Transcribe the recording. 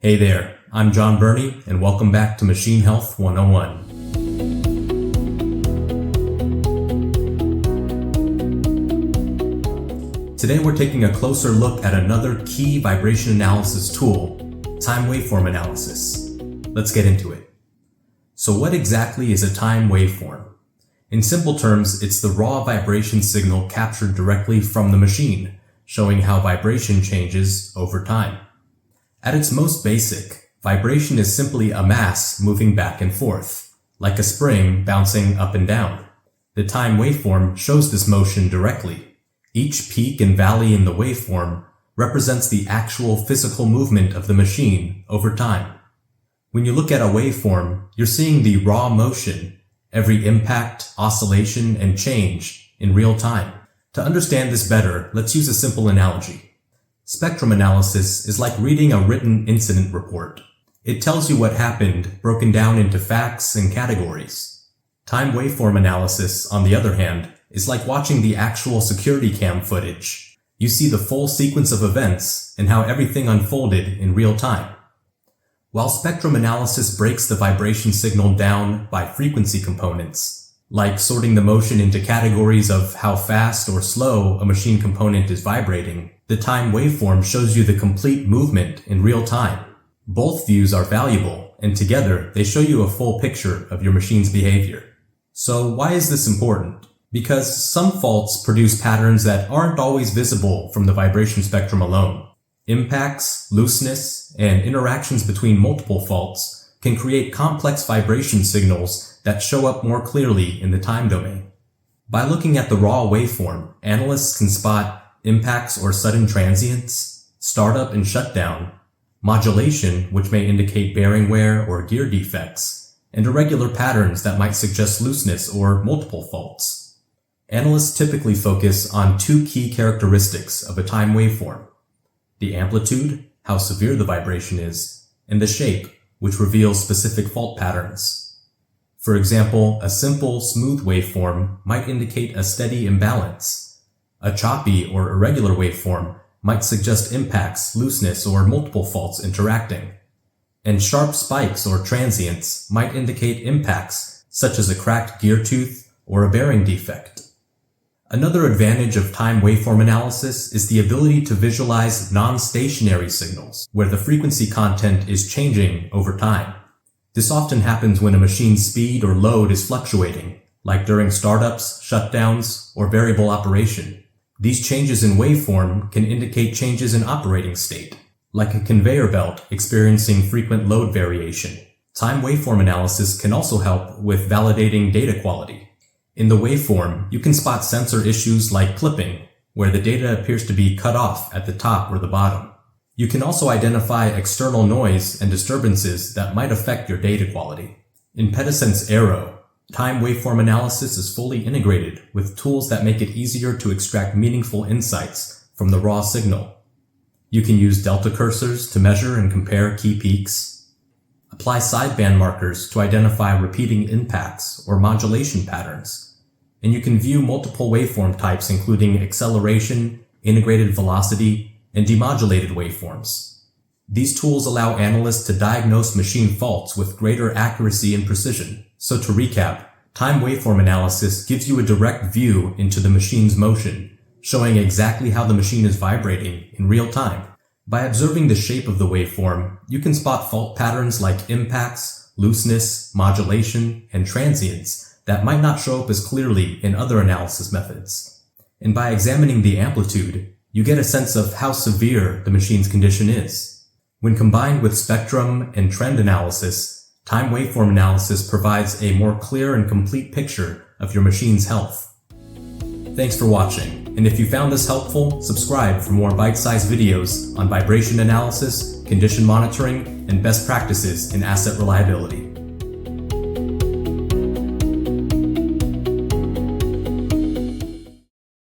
Hey there, I'm John Burney, and welcome back to Machine Health 101. Today we're taking a closer look at another key vibration analysis tool, Time Waveform Analysis. Let's get into it. So what exactly is a time waveform? In simple terms, it's the raw vibration signal captured directly from the machine, showing how vibration changes over time. At its most basic, vibration is simply a mass moving back and forth, like a spring bouncing up and down. The time waveform shows this motion directly. Each peak and valley in the waveform represents the actual physical movement of the machine over time. When you look at a waveform, you're seeing the raw motion, every impact, oscillation, and change in real time. To understand this better, let's use a simple analogy. Spectrum analysis is like reading a written incident report. It tells you what happened, broken down into facts and categories. Time waveform analysis, on the other hand, is like watching the actual security cam footage. You see the full sequence of events and how everything unfolded in real time. While spectrum analysis breaks the vibration signal down by frequency components, like sorting the motion into categories of how fast or slow a machine component is vibrating, the time waveform shows you the complete movement in real time. Both views are valuable, and together they show you a full picture of your machine's behavior. So why is this important? Because some faults produce patterns that aren't always visible from the vibration spectrum alone. Impacts, looseness, and interactions between multiple faults can create complex vibration signals that show up more clearly in the time domain. By looking at the raw waveform, analysts can spot impacts or sudden transients, startup and shutdown, modulation, which may indicate bearing wear or gear defects, and irregular patterns that might suggest looseness or multiple faults. Analysts typically focus on two key characteristics of a time waveform: the amplitude, how severe the vibration is, and the shape, which reveals specific fault patterns. For example, a simple, smooth waveform might indicate a steady imbalance. A choppy or irregular waveform might suggest impacts, looseness, or multiple faults interacting. And sharp spikes or transients might indicate impacts, such as a cracked gear tooth or a bearing defect. Another advantage of time waveform analysis is the ability to visualize non-stationary signals, where the frequency content is changing over time. This often happens when a machine's speed or load is fluctuating, like during startups, shutdowns, or variable operation. These changes in waveform can indicate changes in operating state, like a conveyor belt experiencing frequent load variation. Time waveform analysis can also help with validating data quality. In the waveform, you can spot sensor issues like clipping, where the data appears to be cut off at the top or the bottom. You can also identify external noise and disturbances that might affect your data quality. In Petasense Aero, time waveform analysis is fully integrated with tools that make it easier to extract meaningful insights from the raw signal. You can use delta cursors to measure and compare key peaks, apply sideband markers to identify repeating impacts or modulation patterns, and you can view multiple waveform types including acceleration, integrated velocity, and demodulated waveforms. These tools allow analysts to diagnose machine faults with greater accuracy and precision. So to recap, time waveform analysis gives you a direct view into the machine's motion, showing exactly how the machine is vibrating in real time. By observing the shape of the waveform, you can spot fault patterns like impacts, looseness, modulation, and transients that might not show up as clearly in other analysis methods. And by examining the amplitude, you get a sense of how severe the machine's condition is. When combined with spectrum and trend analysis, time waveform analysis provides a more clear and complete picture of your machine's health. Thanks for watching, and if you found this helpful, subscribe for more bite-sized videos on vibration analysis, condition monitoring, and best practices in asset reliability.